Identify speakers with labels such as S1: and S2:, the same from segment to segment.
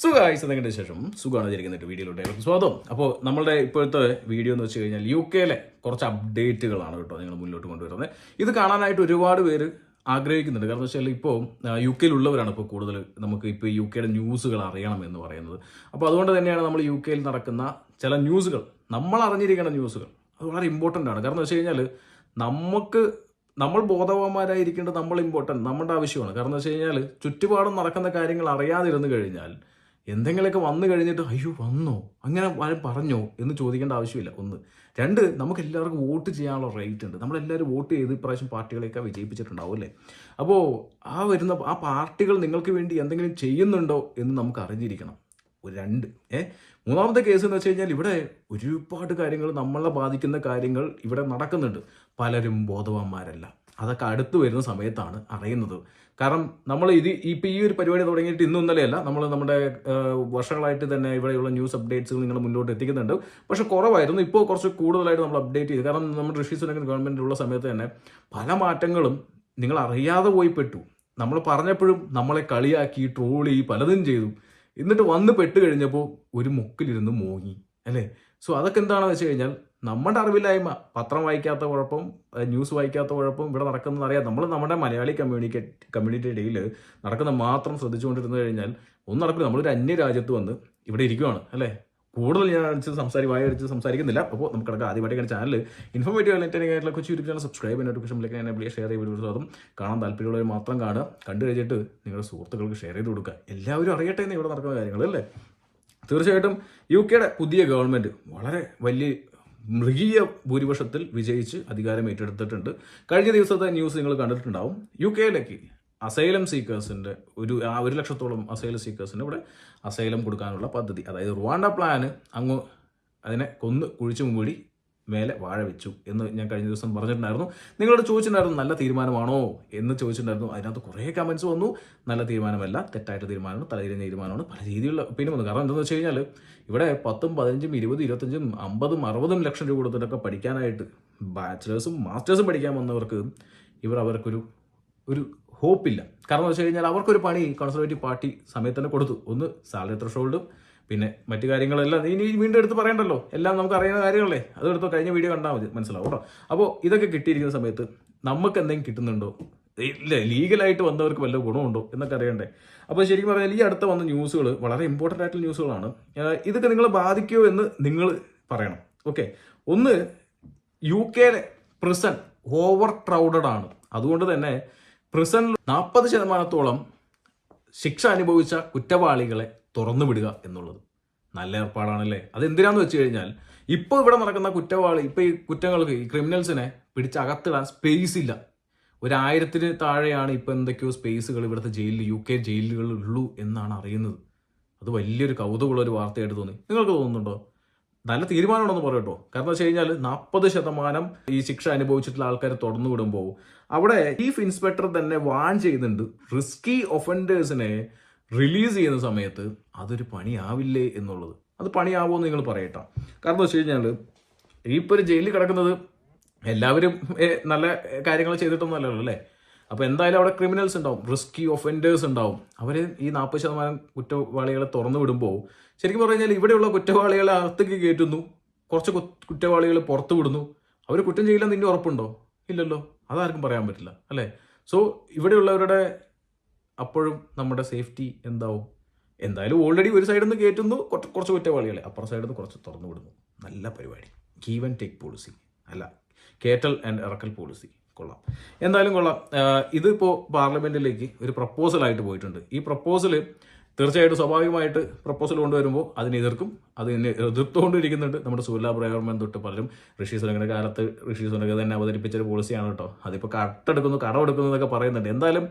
S1: സുഖമായി നിങ്ങളുടെ ശേഷം സുഖമാണ് വിചാരിക്കുന്നിട്ട് വീഡിയോയിലോട്ട് സ്വാഗതം. അപ്പോൾ നമ്മളുടെ ഇപ്പോഴത്തെ വീഡിയോ എന്ന് വെച്ച് കഴിഞ്ഞാൽ UK കുറച്ച് അപ്ഡേറ്റുകളാണ് കേട്ടോ നിങ്ങൾ മുന്നോട്ട് കൊണ്ടുവരുന്നത്. ഇത് കാണാനായിട്ട് ഒരുപാട് പേര് ആഗ്രഹിക്കുന്നുണ്ട്. കാരണം വെച്ചാൽ ഇപ്പോൾ UK ഇപ്പോൾ കൂടുതൽ നമുക്ക് ഇപ്പോൾ UK ന്യൂസുകൾ അറിയണം എന്ന് പറയുന്നത്. അപ്പോൾ അതുകൊണ്ട് തന്നെയാണ് നമ്മൾ UK നടക്കുന്ന ചില ന്യൂസുകൾ, നമ്മൾ അറിഞ്ഞിരിക്കുന്ന ന്യൂസുകൾ, അത് വളരെ ഇമ്പോർട്ടൻ്റ് ആണ്. കാരണം വെച്ച് കഴിഞ്ഞാൽ നമ്മൾ ബോധവാന്മാരായിരിക്കേണ്ടത് നമ്മൾ ഇമ്പോർട്ടൻറ്റ്, നമ്മുടെ ആവശ്യമാണ്. കാരണം എന്ന് വെച്ച് കഴിഞ്ഞാൽ ചുറ്റുപാടും നടക്കുന്ന കാര്യങ്ങൾ അറിയാതിരുന്നു കഴിഞ്ഞാൽ എന്തെങ്കിലുമൊക്കെ വന്നു കഴിഞ്ഞിട്ട് അയ്യോ വന്നോ, അങ്ങനെ ആരും പറഞ്ഞോ എന്ന് ചോദിക്കേണ്ട ആവശ്യമില്ല. ഒന്ന്. രണ്ട്, നമുക്ക് എല്ലാവർക്കും വോട്ട് ചെയ്യാനുള്ള റൈറ്റ് ഉണ്ട്. നമ്മളെല്ലാവരും വോട്ട് ചെയ്ത് ഇപ്രാവശ്യം പാർട്ടികളെയൊക്കെ വിജയിപ്പിച്ചിട്ടുണ്ടാവും അല്ലേ. അപ്പോൾ ആ പാർട്ടികൾ നിങ്ങൾക്ക് വേണ്ടി എന്തെങ്കിലും ചെയ്യുന്നുണ്ടോ എന്ന് നമുക്ക് അറിഞ്ഞിരിക്കണം. രണ്ട്. മൂന്നാമത്തെ കേസ് എന്ന് വെച്ച് കഴിഞ്ഞാൽ ഇവിടെ ഒരുപാട് കാര്യങ്ങൾ നമ്മളെ ബാധിക്കുന്ന കാര്യങ്ങൾ ഇവിടെ നടക്കുന്നുണ്ട്. പലരും ബോധവാന്മാരല്ല. അതൊക്കെ അടുത്ത് വരുന്ന സമയത്താണ് അറിയുന്നത്. കാരണം നമ്മൾ ഈ ഒരു പരിപാടി തുടങ്ങിയിട്ട് ഇന്നും ഇന്നലെയല്ല, നമ്മുടെ വർഷങ്ങളായിട്ട് തന്നെ ഇവിടെയുള്ള ന്യൂസ് അപ്ഡേറ്റ്സുകൾ നിങ്ങൾ മുന്നോട്ട് എത്തിക്കുന്നുണ്ട്. പക്ഷെ കുറവായിരുന്നു. ഇപ്പോൾ കുറച്ച് കൂടുതലായിട്ട് നമ്മൾ അപ്ഡേറ്റ് ചെയ്തു. കാരണം നമ്മുടെ ഋഷി സുനകൻ ഗവൺമെൻറ്റിലുള്ള സമയത്ത് തന്നെ പല മാറ്റങ്ങളും നിങ്ങൾ അറിയാതെ പോയി പെട്ടു. നമ്മൾ പറഞ്ഞപ്പോഴും നമ്മളെ കളിയാക്കി ട്രോളി പലതും ചെയ്തു. എന്നിട്ട് വന്ന് പെട്ട് കഴിഞ്ഞപ്പോൾ ഒരു മുക്കിലിരുന്ന് മോങ്ങി അല്ലേ. സോ അതൊക്കെ എന്താണെന്ന് വെച്ച് കഴിഞ്ഞാൽ നമ്മുടെ അറിവില്ലായ്മ, പത്രം വായിക്കാത്ത കുഴപ്പം, ന്യൂസ് വായിക്കാത്ത കുഴപ്പം ഇവിടെ നടക്കുന്നത് അറിയാം. നമ്മുടെ മലയാളി കമ്മ്യൂണിറ്റിയുടെ ഇടയിൽ നടക്കുന്ന മാത്രം ശ്രദ്ധിച്ചുകൊണ്ടിരുന്നു കഴിഞ്ഞാൽ ഒന്നും നടക്കില്ല. നമ്മളൊരു അന്യ രാജ്യത്ത് വന്ന് ഇവിടെ ഇരിക്കുവാണ് അല്ലേ. കൂടുതൽ ഞാൻ വായടിച്ച് സംസാരിക്കുന്നില്ല. അപ്പോൾ നമുക്ക് കിടക്കാം. ആദ്യമായിട്ട് ചാനൽ ഇൻഫോർമേറ്റീവ് ആയിട്ടുള്ള കൊച്ചു യൂട്യൂബ് ചാനൽ സബ്സ്ക്രൈബ്, നോട്ടിഫിക്കേഷനിലേക്ക് എന്നെ ഷെയർ ചെയ്ത് വീഡിയോസ് അതും കാണാൻ താല്പര്യമുള്ളവർ മാത്രം കാണുക. കണ്ടു കഴിഞ്ഞിട്ട് നിങ്ങളുടെ സുഹൃത്തുക്കൾക്ക് ഷെയർ ചെയ്ത് കൊടുക്കുക. എല്ലാവരും അറിയട്ടെ എന്ന് ഇവിടെ നടക്കുന്ന കാര്യങ്ങൾ അല്ലേ. തീർച്ചയായിട്ടും UK പുതിയ ഗവൺമെൻറ് വളരെ വലിയ മൃഗീയ ഭൂരിപക്ഷത്തിൽ വിജയിച്ച് അധികാരം ഏറ്റെടുത്തിട്ടുണ്ട്. കഴിഞ്ഞ ദിവസത്തെ ന്യൂസ് നിങ്ങൾ കണ്ടിട്ടുണ്ടാവും. UK അസൈലം സീക്കേഴ്സിൻ്റെ 1,00,000 അസൈലം സീക്കേഴ്സിന് ഇവിടെ അസൈലം കൊടുക്കാനുള്ള പദ്ധതി, അതായത് റുവാണ്ട പ്ലാന് അതിനെ കൊന്ന് കുഴിച്ചു മൂടി മേലെ വാഴ വെച്ചു എന്ന് ഞാൻ കഴിഞ്ഞ ദിവസം പറഞ്ഞിട്ടുണ്ടായിരുന്നു. നിങ്ങളോട് ചോദിച്ചിട്ടുണ്ടായിരുന്നു നല്ല തീരുമാനമാണോ എന്ന് ചോദിച്ചിട്ടുണ്ടായിരുന്നു. അതിനകത്ത് കുറേ കമൻസ് വന്നു. നല്ല തീരുമാനമല്ല, തെറ്റായിട്ട് തീരുമാനമാണ്, തലതിരിഞ്ഞ തീരുമാനമാണ്, പല രീതിയിലുള്ള ഒപ്പീനിയൻ വന്നു. കാരണം എന്താണെന്ന് വെച്ച് കഴിഞ്ഞാൽ ഇവിടെ 10, 15, 20, 25, 50, 60 ലക്ഷം രൂപ കൊടുത്തിട്ടൊക്കെ പഠിക്കാനായിട്ട് ബാച്ചിലേഴ്സും മാസ്റ്റേഴ്സും പഠിക്കാൻ വന്നവർക്ക് അവർക്കൊരു ഹോപ്പില്ല. കാരണം എന്ന് വെച്ച് കഴിഞ്ഞാൽ അവർക്കൊരു പണി കൺസർവേറ്റീവ് പാർട്ടി സമയത്ത് തന്നെ കൊടുത്തു. ഒന്ന് സാലറി ത്രഷോൾഡും പിന്നെ മറ്റു കാര്യങ്ങളെല്ലാം ഇനി വീണ്ടും എടുത്ത് പറയണ്ടല്ലോ, എല്ലാം നമുക്ക് അറിയുന്ന കാര്യങ്ങളല്ലേ. അതെടുത്തോ, കഴിഞ്ഞ വീഡിയോ കണ്ടാൽ മതി, മനസ്സിലാവും കേട്ടോ. അപ്പോൾ ഇതൊക്കെ കിട്ടിയിരിക്കുന്ന സമയത്ത് നമുക്ക് എന്തെങ്കിലും കിട്ടുന്നുണ്ടോ, ഇല്ല ലീഗലായിട്ട് വന്നവർക്ക് വല്ല ഗുണമുണ്ടോ എന്നൊക്കെ അറിയണ്ടേ. അപ്പോൾ ശരിക്കും പറഞ്ഞാൽ ഈ അടുത്ത വന്ന ന്യൂസുകൾ വളരെ ഇമ്പോർട്ടൻ്റ് ആയിട്ടുള്ള ന്യൂസുകളാണ്. ഇതൊക്കെ നിങ്ങളെ ബാധിക്കുമോ എന്ന് നിങ്ങൾ പറയണം. ഓക്കെ. ഒന്ന്, UK പ്രിസൺ ഓവർ ക്രൗഡഡ് ആണ്. അതുകൊണ്ട് തന്നെ പ്രിസണിൽ 40% ശിക്ഷ അനുഭവിച്ച കുറ്റവാളികളെ തുറന്നു വിടുക എന്നുള്ളത് നല്ല ഏർപ്പാടാണല്ലേ. അതെന്തിനാന്ന് വെച്ച് കഴിഞ്ഞാൽ ഇപ്പോൾ ഇവിടെ നടക്കുന്ന ഈ കുറ്റങ്ങൾക്ക്, ഈ ക്രിമിനൽസിനെ പിടിച്ചകത്തിടാൻ സ്പേസ് ഇല്ല. 1000-ന് താഴെയാണ് ഇപ്പോൾ എന്തൊക്കെയോ സ്പേസുകൾ ഇവിടുത്തെ UK ജയിലുകളിൽ ഉള്ളൂ എന്നാണ് അറിയുന്നത്. അത് വലിയൊരു കൗതുകമുള്ള ഒരു വാർത്തയായിട്ട് തോന്നി. നിങ്ങൾക്ക് തോന്നുന്നുണ്ടോ? നല്ല തീരുമാനമുണ്ടെന്ന് പറയട്ടോ. കാരണം വെച്ച് കഴിഞ്ഞാൽ 40% ഈ ശിക്ഷ അനുഭവിച്ചിട്ടുള്ള ആൾക്കാരെ തുറന്നു വിടുമ്പോൾ അവിടെ ചീഫ് ഇൻസ്പെക്ടർ തന്നെ വാൺ ചെയ്യുന്നുണ്ട്, റിസ്കി ഒഫൻഡേഴ്സിനെ റിലീസ് ചെയ്യുന്ന സമയത്ത് അതൊരു പണിയാവില്ലേ എന്നുള്ളത്. അത് പണിയാവുമെന്ന് നിങ്ങൾ പറയട്ടോ. കാരണം വെച്ച് കഴിഞ്ഞാൽ ഇപ്പോൾ ഒരു ജയിലിൽ കിടക്കുന്നത് എല്ലാവരും നല്ല കാര്യങ്ങൾ ചെയ്തിട്ടൊന്നും അല്ലല്ലോ അല്ലേ. അപ്പോൾ എന്തായാലും അവിടെ ക്രിമിനൽസ് ഉണ്ടാവും, റിസ്കി ഒഫൻഡേഴ്സ് ഉണ്ടാവും. അവർ ഈ 40% കുറ്റവാളികളെ തുറന്നു വിടുമ്പോൾ ശരിക്കും പറഞ്ഞു കഴിഞ്ഞാൽ ഇവിടെയുള്ള കുറ്റവാളികളെ അകത്തേക്ക് കയറ്റുന്നു, കുറച്ച് കുറ്റവാളികളെ പുറത്തു വിടുന്നു. അവർ കുറ്റം ചെയ്യില്ലെന്ന് ഇനി ഉറപ്പുണ്ടോ? ഇല്ലല്ലോ. അതാർക്കും പറയാൻ പറ്റില്ല അല്ലേ. സോ ഇവിടെയുള്ളവരുടെ അപ്പോഴും നമ്മുടെ സേഫ്റ്റി എന്താവും? എന്തായാലും ഓൾറെഡി ഒരു സൈഡിൽ നിന്ന് കയറ്റുന്നു കുറച്ച് കുറ്റവാളികളെ, അപ്പുറ സൈഡിൽ നിന്ന് കുറച്ച് തുറന്നു വിടുന്നു. നല്ല പരിപാടി. ഗീവ് ആൻഡ് ടേക്ക് പോളിസി അല്ല, കേറ്റൽ ആൻഡ് ഇറക്കൽ പോളിസി. കൊള്ളാം, എന്തായാലും കൊള്ളാം. ഇതിപ്പോൾ പാർലമെന്റിലേക്ക് ഒരു പ്രപ്പോസലായിട്ട് പോയിട്ടുണ്ട്. ഈ പ്രപ്പോസൽ തീർച്ചയായിട്ടും സ്വാഭാവികമായിട്ട് പ്രപ്പോസൽ കൊണ്ടുവരുമ്പോൾ അതിനെ എതിർത്തുകൊണ്ടിരിക്കുന്നുണ്ട് നമ്മുടെ സുല്ലാ ഗവൺമെന്റ് തൊട്ട് പലരും. ഋഷി സുനകന്റെ കാലത്ത് ഋഷി സുനക തന്നെ അവതരിപ്പിച്ചൊരു പോളിസിയാണ് കേട്ടോ. അതിപ്പോൾ കടമെടുക്കുന്നു എന്നൊക്കെ പറയുന്നുണ്ട്. എന്തായാലും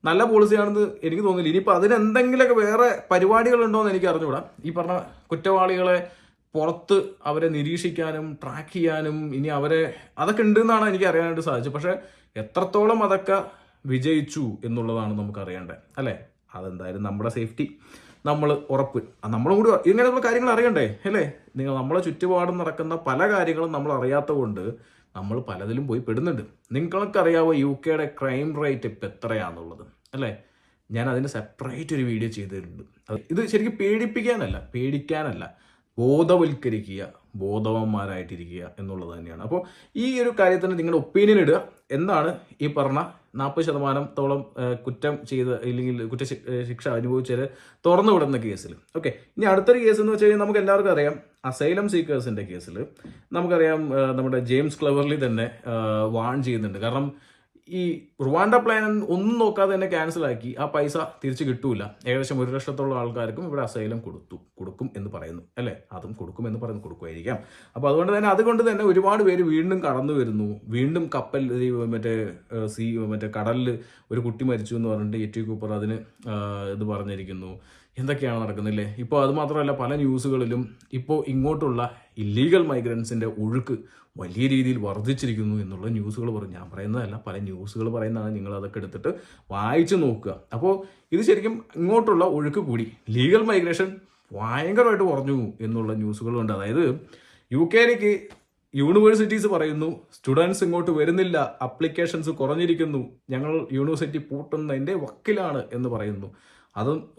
S1: നല്ല പോളിസിയാണെന്ന് എനിക്ക് തോന്നുന്നില്ല. ഇനിയിപ്പോൾ അതിനെന്തെങ്കിലുമൊക്കെ വേറെ പരിപാടികളുണ്ടോ എന്ന് എനിക്ക് അറിഞ്ഞുകൂടാ. ഈ പറഞ്ഞ കുറ്റവാളികളെ പുറത്ത് അവരെ നിരീക്ഷിക്കാനും ട്രാക്ക് ചെയ്യാനും ഇനി അതൊക്കെ ഉണ്ടെന്നാണ് എനിക്ക് അറിയാനായിട്ട് സാധിച്ചത്. പക്ഷെ എത്രത്തോളം അതൊക്കെ വിജയിച്ചു എന്നുള്ളതാണ് നമുക്ക് അറിയേണ്ടത് അല്ലേ. അതെന്തായാലും നമ്മുടെ സേഫ്റ്റി നമ്മൾ ഉറപ്പ്, നമ്മളും കൂടി ഇങ്ങനെയുള്ള കാര്യങ്ങൾ അറിയണ്ടേ അല്ലേ. നമ്മളെ ചുറ്റുപാടും നടക്കുന്ന പല കാര്യങ്ങളും നമ്മൾ അറിയാത്ത കൊണ്ട് നമ്മൾ പലതിലും പോയി പെടുന്നുണ്ട്. നിങ്ങൾക്കറിയാവോ UK ക്രൈം റേറ്റ് ഇപ്പം എത്രയാണെന്നുള്ളത് അല്ലേ. ഞാൻ അതിന് സെപ്പറേറ്റ് ഒരു വീഡിയോ ചെയ്തിട്ടുണ്ട്. ഇത് ശരിക്കും പേടിക്കാനല്ല, ബോധവൽക്കരിക്കുക, ബോധവാന്മാരായിട്ടിരിക്കുക എന്നുള്ളത് തന്നെയാണ്. അപ്പോൾ ഈ ഒരു കാര്യത്തിന് നിങ്ങളുടെ ഒപ്പീനിയൻ ഇടുക. എന്താണ് ഈ പറഞ്ഞ 40% കുറ്റം ചെയ്ത് ഇല്ലെങ്കിൽ ശിക്ഷ അനുഭവിച്ചവരെ തുറന്നു വിടുന്ന കേസിൽ. ഓക്കെ, ഇനി അടുത്തൊരു കേസ് എന്ന് വെച്ച് കഴിഞ്ഞാൽ നമുക്ക് എല്ലാവർക്കും അറിയാം, അസൈലം സീക്കേഴ്സിന്റെ കേസിൽ നമുക്കറിയാം നമ്മുടെ ജെയിംസ് ക്ലെവർലി തന്നെ വാൺ ചെയ്യുന്നുണ്ട്. കാരണം ഈ റുവാണ്ട പ്ലാൻ ഒന്നും നോക്കാതെ തന്നെ ക്യാൻസലാക്കി, ആ പൈസ തിരിച്ചു കിട്ടൂല. ഏകദേശം 1 ലക്ഷത്തോളം ആൾക്കാർക്കും ഇവിടെ അസൈലം കൊടുക്കും എന്ന് പറയുന്നു, അല്ലേ? അതും കൊടുക്കുമെന്ന് പറയുന്നു, കൊടുക്കുമായിരിക്കാം. അപ്പോൾ അതുകൊണ്ട് തന്നെ ഒരുപാട് പേര് വീണ്ടും കടന്നു വരുന്നു. വീണ്ടും കപ്പൽ മറ്റേ കടലിൽ ഒരു കുട്ടി മരിച്ചു എന്ന് പറഞ്ഞിട്ട് എറ്റി കൂപ്പർ അതിന് ഇത് പറഞ്ഞിരിക്കുന്നു. എന്തൊക്കെയാണ് നടക്കുന്നില്ലേ? ഇപ്പോൾ അത് മാത്രമല്ല, പല ന്യൂസുകളിലും ഇപ്പോൾ ഇങ്ങോട്ടുള്ള ഇല്ലീഗൽ മൈഗ്രൻസിൻ്റെ ഒഴുക്ക് വലിയ രീതിയിൽ വർദ്ധിച്ചിരിക്കുന്നു എന്നുള്ള ന്യൂസുകൾ പറഞ്ഞു. ഞാൻ പറയുന്നതല്ല, പല ന്യൂസുകൾ പറയുന്നതാണ്. നിങ്ങൾ അതൊക്കെ എടുത്തിട്ട് വായിച്ചു നോക്കുക. അപ്പോൾ ഇത് ശരിക്കും ഇങ്ങോട്ടുള്ള ഒഴുക്ക് കൂടി, ലീഗൽ മൈഗ്രേഷൻ ഭയങ്കരമായിട്ട് കുറഞ്ഞു എന്നുള്ള ന്യൂസുകളുണ്ട്. അതായത് UK യൂണിവേഴ്സിറ്റീസ് പറയുന്നു സ്റ്റുഡൻസ് ഇങ്ങോട്ട് വരുന്നില്ല, അപ്ലിക്കേഷൻസ് കുറഞ്ഞിരിക്കുന്നു, ഞങ്ങൾ യൂണിവേഴ്സിറ്റി പൂട്ടുന്നതിൻ്റെ വക്കിലാണ് എന്ന് പറയുന്നു.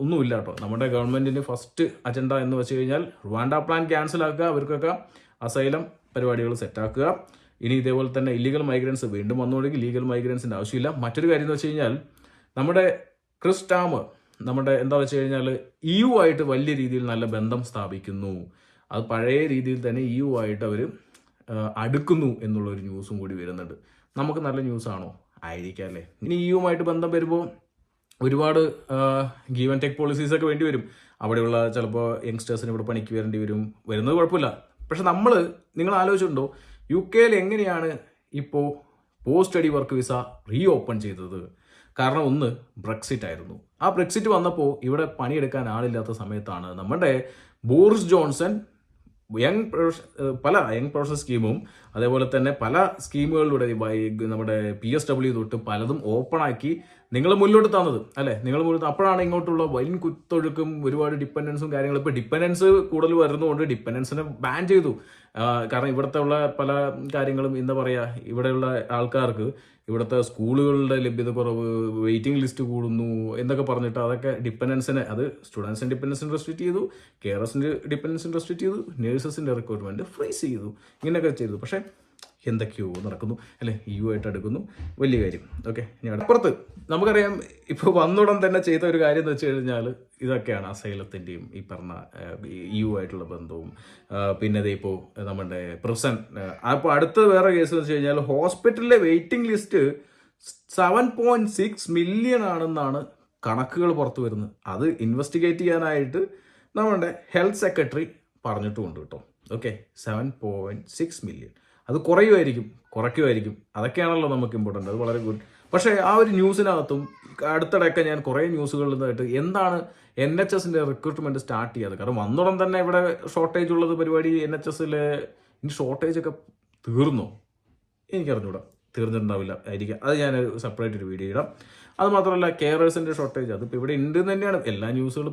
S1: ഒന്നുമില്ല കേട്ടോ. നമ്മുടെ ഗവൺമെൻറ്റിന് ഫസ്റ്റ് അജണ്ട എന്ന് വെച്ച് കഴിഞ്ഞാൽ റുവാണ്ട പ്ലാൻ ക്യാൻസലാക്കുക, അവർക്കൊക്കെ അസൈലം പരിപാടികൾ സെറ്റാക്കുക. ഇനി ഇതേപോലെ തന്നെ ഇല്ലീഗൽ മൈഗ്രൻസ് വീണ്ടും വന്നുകൊണ്ടെങ്കിൽ ലീഗൽ മൈഗ്രൻസിൻ്റെ ആവശ്യമില്ല. മറ്റൊരു കാര്യം എന്ന് വെച്ച് കഴിഞ്ഞാൽ നമ്മുടെ ക്രിസ് ടാമർ എന്താ വെച്ച് കഴിഞ്ഞാൽ EU ആയിട്ട് വലിയ രീതിയിൽ നല്ല ബന്ധം സ്ഥാപിക്കുന്നു. അത് പഴയ രീതിയിൽ തന്നെ EU ആയിട്ട് അവർ അടുക്കുന്നു എന്നുള്ളൊരു ന്യൂസും കൂടി വരുന്നുണ്ട്. നമുക്ക് നല്ല ന്യൂസാണോ? ആയിരിക്കാം അല്ലേ? ഇനി EU ബന്ധം വരുമ്പോൾ ഒരുപാട് ഗീവ് ആൻഡ് ടേക്ക് പോളിസീസൊക്കെ വേണ്ടി വരും. അവിടെയുള്ള ചിലപ്പോൾ യങ്സ്റ്റേഴ്സിന് ഇവിടെ പണിക്ക് വരുന്നത് കുഴപ്പമില്ല. പക്ഷെ നിങ്ങൾ ആലോചിച്ചിട്ടുണ്ടോ UK എങ്ങനെയാണ് ഇപ്പോൾ post study work visa open ചെയ്തത്? കാരണം ഒന്ന് ബ്രെക്സിറ്റ് ആയിരുന്നു. ആ ബ്രെക്സിറ്റ് വന്നപ്പോൾ ഇവിടെ പണിയെടുക്കാൻ ആളില്ലാത്ത സമയത്താണ് നമ്മുടെ ബോറിസ് ജോൺസൺ പല യങ് പ്രൊഫഷണൽ സ്കീമും അതേപോലെ തന്നെ പല സ്കീമുകളിലൂടെ നമ്മുടെ PSW തൊട്ട് പലതും ഓപ്പണാക്കി നിങ്ങൾ മുന്നോട്ട് തന്നത്, അല്ലേ? അപ്പോഴാണ് ഇങ്ങോട്ടുള്ള വലിയ കുത്തൊഴുക്കും ഒരുപാട് ഡിപ്പെൻഡൻസും കാര്യങ്ങളും. ഇപ്പോൾ ഡിപ്പെൻഡൻസ് കൂടുതൽ വരുന്നതുകൊണ്ട് ഡിപ്പെൻഡൻസിനെ ബാൻ ചെയ്തു. കാരണം ഇവിടുത്തെ ഉള്ള പല കാര്യങ്ങളും എന്താ പറയുക, ഇവിടെയുള്ള ആൾക്കാർക്ക് ഇവിടുത്തെ സ്കൂളുകളുടെ ലഭ്യത കുറവ്, വെയിറ്റിംഗ് ലിസ്റ്റ് കൂടുന്നു എന്നൊക്കെ പറഞ്ഞിട്ട് അതൊക്കെ ഡിപ്പെൻഡൻസിനെ, അത് സ്റ്റുഡൻസിൻ്റെ ഡിപ്പെൻഡൻസിന് റെസ്ട്രിക്റ്റ് ചെയ്തു, കെയറേഴ്സിൻ്റെ ഡിപ്പെൻഡൻസിന് റെസ്ട്രിക്റ്റ് ചെയ്തു, നേഴ്സസിൻ്റെ റിക്രൂട്ട്മെൻറ്റ് ഫ്രീസ് ചെയ്തു, ഇങ്ങനെയൊക്കെ ചെയ്തു. പക്ഷേ എന്തൊക്കെയോ നടക്കുന്നു, അല്ലേ? EU ആയിട്ട് അടുക്കുന്നു, വലിയ കാര്യം. ഓക്കെ, ഞാൻ അപ്പുറത്ത് നമുക്കറിയാം ഇപ്പോൾ വന്നുടൻ തന്നെ ചെയ്ത ഒരു കാര്യം എന്ന് വെച്ച് കഴിഞ്ഞാൽ ഇതൊക്കെയാണ് അസൈലത്തിൻ്റെയും ഈ പറഞ്ഞ EU ആയിട്ടുള്ള ബന്ധവും. പിന്നെ ഇപ്പോൾ നമ്മുടെ അപ്പോൾ അടുത്ത വേറെ കേസ് എന്ന് വെച്ച് കഴിഞ്ഞാൽ ഹോസ്പിറ്റലിലെ വെയിറ്റിംഗ് ലിസ്റ്റ് 7.6 മില്യൺ ആണെന്നാണ് കണക്കുകൾ പുറത്തു വരുന്നത്. അത് ഇൻവെസ്റ്റിഗേറ്റ് ചെയ്യാനായിട്ട് നമ്മുടെ ഹെൽത്ത് സെക്രട്ടറി പറഞ്ഞിട്ടുമുണ്ട് കേട്ടോ. Okay, 7.6 million. അത് കുറയ്ക്കുമായിരിക്കും. അതൊക്കെയാണല്ലോ നമുക്ക് ഇമ്പോർട്ടൻ്റ്. അത് വളരെ ഗുഡ്. പക്ഷേ ആ ഒരു ന്യൂസിനകത്തും അടുത്തിടെയൊക്കെ ഞാൻ കുറേ ന്യൂസുകളിലായിട്ട് എന്താണ് NHSന്റെ റിക്രൂട്ട്മെൻറ്റ് സ്റ്റാർട്ട് ചെയ്യാതെ. കാരണം വന്നുടൻ തന്നെ ഇവിടെ ഷോർട്ടേജ് ഉള്ളത് പരിപാടി NHSലെ ഇനി ഷോർട്ടേജ് ഒക്കെ തീർന്നോ? എനിക്കറിഞ്ഞൂടാ. തീർന്നിട്ടുണ്ടാവില്ല ആയിരിക്കാം. അത് ഞാനൊരു സെപ്പറേറ്റ് ഒരു വീഡിയോ ഇടാം. അത് മാത്രമല്ല കെയറേഴ്സിൻ്റെ ഷോർട്ടേജ് അതിപ്പോൾ ഇവിടെ ഉണ്ട് തന്നെയാണ്.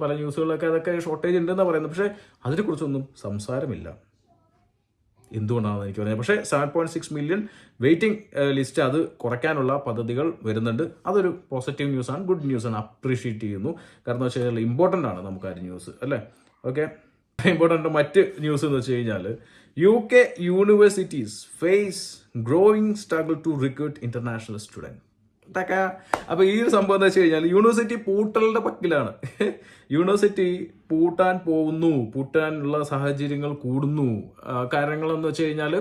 S1: പല ന്യൂസുകളൊക്കെ അതൊക്കെ ഷോർട്ടേജ് ഉണ്ടെന്നാണ് പറയുന്നത്. പക്ഷേ അതിനെക്കുറിച്ചൊന്നും സംസാരമില്ല. എന്തുകൊണ്ടാണെന്ന് എനിക്ക് പറയുന്നത്. പക്ഷേ 7.6 മില്യൺ വെയിറ്റിംഗ് ലിസ്റ്റ് അത് കുറയ്ക്കാനുള്ള പദ്ധതികൾ വരുന്നുണ്ട്. അതൊരു പോസിറ്റീവ് ന്യൂസാണ്, ഗുഡ് ന്യൂസാണ്, അപ്രീഷിയേറ്റ് ചെയ്യുന്നു. കാരണം വെച്ച് കഴിഞ്ഞാൽ ഇമ്പോർട്ടൻ്റ് ആണ് നമുക്ക് ആ ന്യൂസ്, അല്ലേ? ഓക്കെ, ഇമ്പോർട്ടൻ്റ് മറ്റ് ന്യൂസ് എന്ന് വെച്ച് കഴിഞ്ഞാൽ UK universities face growing struggle to recruit international student. അപ്പോൾ ഈ ഒരു സംഭവം എന്താ വെച്ച് കഴിഞ്ഞാൽ യൂണിവേഴ്സിറ്റി പൂട്ടലിന്റെ പക്കിലാണ്. യൂണിവേഴ്സിറ്റി പൂട്ടാനുള്ള സാഹചര്യങ്ങൾ കൂടുന്നു. കാരണങ്ങളെന്ന് വെച്ച് കഴിഞ്ഞാൽ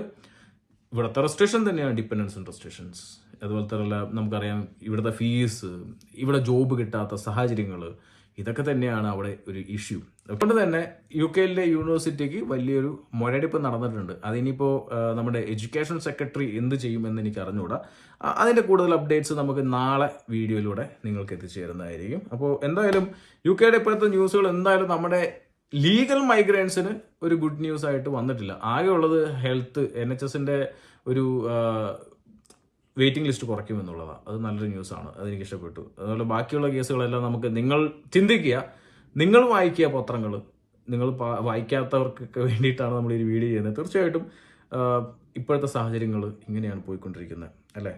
S1: ഇവിടുത്തെ റെസ്ട്രിക്ഷൻ തന്നെയാണ്, ഡിപ്പെൻഡൻസ് റെസ്ട്രിക്ഷൻസ്. അതുപോലത്തെ നമുക്കറിയാം ഇവിടുത്തെ ഫീസ്, ഇവിടെ ജോബ് കിട്ടാത്ത സാഹചര്യങ്ങൾ, ഇതൊക്കെ തന്നെയാണ് അവിടെ ഒരു ഇഷ്യൂ. അതുകൊണ്ട് തന്നെ UK യൂണിവേഴ്സിറ്റിക്ക് വലിയൊരു മുരടിപ്പ് നടന്നിട്ടുണ്ട്. അതിനിപ്പോൾ നമ്മുടെ എഡ്യൂക്കേഷൻ സെക്രട്ടറി എന്ത് ചെയ്യുമെന്ന് എനിക്ക് അറിഞ്ഞുകൂടാ. അതിൻ്റെ കൂടുതൽ അപ്ഡേറ്റ്സ് നമുക്ക് നാളെ വീഡിയോയിലൂടെ നിങ്ങൾക്ക് എത്തിച്ചേരുന്നതായിരിക്കും. അപ്പോൾ എന്തായാലും UK ഇപ്പോഴത്തെ ന്യൂസുകൾ എന്തായാലും നമ്മുടെ ലീഗൽ മൈഗ്രൻസിന് ഒരു ഗുഡ് ന്യൂസ് ആയിട്ട് വന്നിട്ടില്ല. ആകെ ഉള്ളത് ഹെൽത്ത് NHSന്റെ ഒരു വെയിറ്റിംഗ് ലിസ്റ്റ് കുറയ്ക്കുമെന്നുള്ളതാണ്. അത് നല്ലൊരു ന്യൂസാണ്, അതെനിക്ക് ഇഷ്ടപ്പെട്ടു. അതുപോലെ ബാക്കിയുള്ള കേസുകളെല്ലാം നിങ്ങൾ ചിന്തിക്കുക, നിങ്ങൾ വായിക്കുക പത്രങ്ങൾ. നിങ്ങൾ വായിക്കാത്തവർക്കൊക്കെ വേണ്ടിയിട്ടാണ് നമ്മൾ ഈ വീഡിയോ ചെയ്യുന്നത്. തീർച്ചയായിട്ടും ഇപ്പോഴത്തെ സാഹചര്യങ്ങൾ ഇങ്ങനെയാണ് പോയിക്കൊണ്ടിരിക്കുന്നത്, അല്ലേ?